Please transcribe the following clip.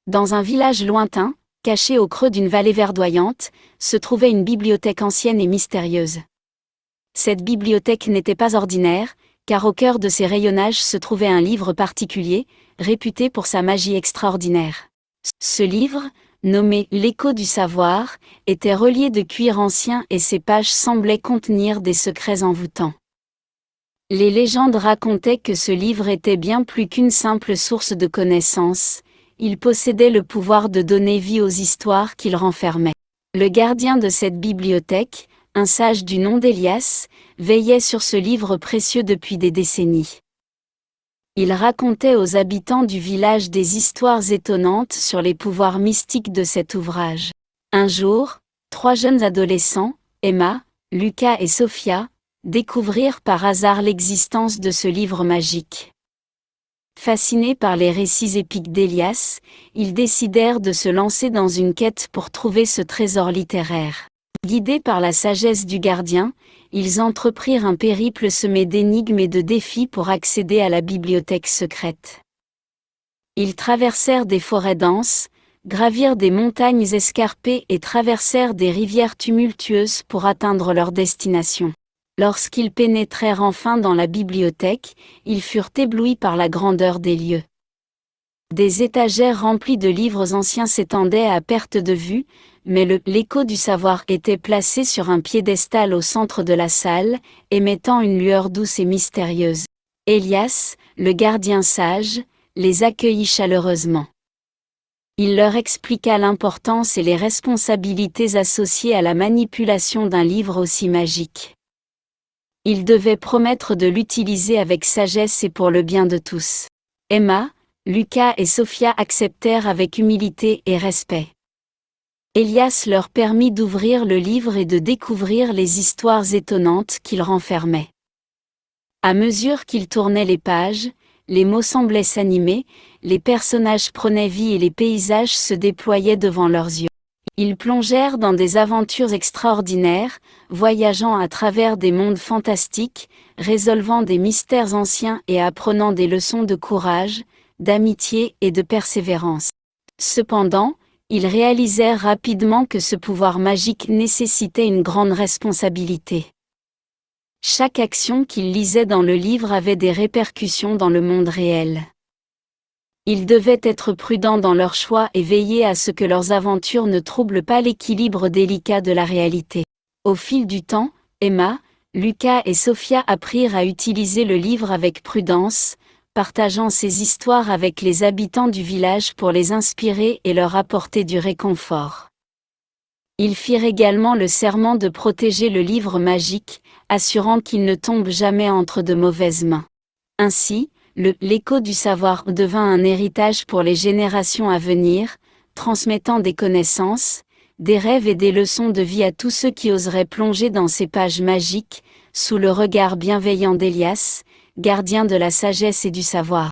Dans un village lointain, caché au creux d'une vallée verdoyante, se trouvait une bibliothèque ancienne et mystérieuse. Cette bibliothèque n'était pas ordinaire, car au cœur de ses rayonnages se trouvait un livre particulier, réputé pour sa magie extraordinaire. Ce livre, nommé « L'écho du savoir », était relié de cuir ancien et ses pages semblaient contenir des secrets envoûtants. Les légendes racontaient que ce livre était bien plus qu'une simple source de connaissances, il possédait le pouvoir de donner vie aux histoires qu'il renfermait. Le gardien de cette bibliothèque, un sage du nom d'Élias, veillait sur ce livre précieux depuis des décennies. Il racontait aux habitants du village des histoires étonnantes sur les pouvoirs mystiques de cet ouvrage. Un jour, 3 jeunes adolescents, Emma, Lucas et Sophia, découvrirent par hasard l'existence de ce livre magique. Fascinés par les récits épiques d'Élias, ils décidèrent de se lancer dans une quête pour trouver ce trésor littéraire. Guidés par la sagesse du gardien, ils entreprirent un périple semé d'énigmes et de défis pour accéder à la bibliothèque secrète. Ils traversèrent des forêts denses, gravirent des montagnes escarpées et traversèrent des rivières tumultueuses pour atteindre leur destination. Lorsqu'ils pénétrèrent enfin dans la bibliothèque, ils furent éblouis par la grandeur des lieux. Des étagères remplies de livres anciens s'étendaient à perte de vue, mais l'écho du savoir était placé sur un piédestal au centre de la salle, émettant une lueur douce et mystérieuse. Élias, le gardien sage, les accueillit chaleureusement. Il leur expliqua l'importance et les responsabilités associées à la manipulation d'un livre aussi magique. Ils devaient promettre de l'utiliser avec sagesse et pour le bien de tous. Emma, Lucas et Sophia acceptèrent avec humilité et respect. Élias leur permit d'ouvrir le livre et de découvrir les histoires étonnantes qu'il renfermait. À mesure qu'ils tournaient les pages, les mots semblaient s'animer, les personnages prenaient vie et les paysages se déployaient devant leurs yeux. Ils plongèrent dans des aventures extraordinaires, voyageant à travers des mondes fantastiques, résolvant des mystères anciens et apprenant des leçons de courage, d'amitié et de persévérance. Cependant, ils réalisèrent rapidement que ce pouvoir magique nécessitait une grande responsabilité. Chaque action qu'ils lisaient dans le livre avait des répercussions dans le monde réel. Ils devaient être prudents dans leurs choix et veiller à ce que leurs aventures ne troublent pas l'équilibre délicat de la réalité. Au fil du temps, Emma, Lucas et Sophia apprirent à utiliser le livre avec prudence, partageant ces histoires avec les habitants du village pour les inspirer et leur apporter du réconfort. Ils firent également le serment de protéger le livre magique, assurant qu'il ne tombe jamais entre de mauvaises mains. Ainsi, l'écho du savoir devint un héritage pour les générations à venir, transmettant des connaissances, des rêves et des leçons de vie à tous ceux qui oseraient plonger dans ces pages magiques, sous le regard bienveillant d'Élias, gardien de la sagesse et du savoir.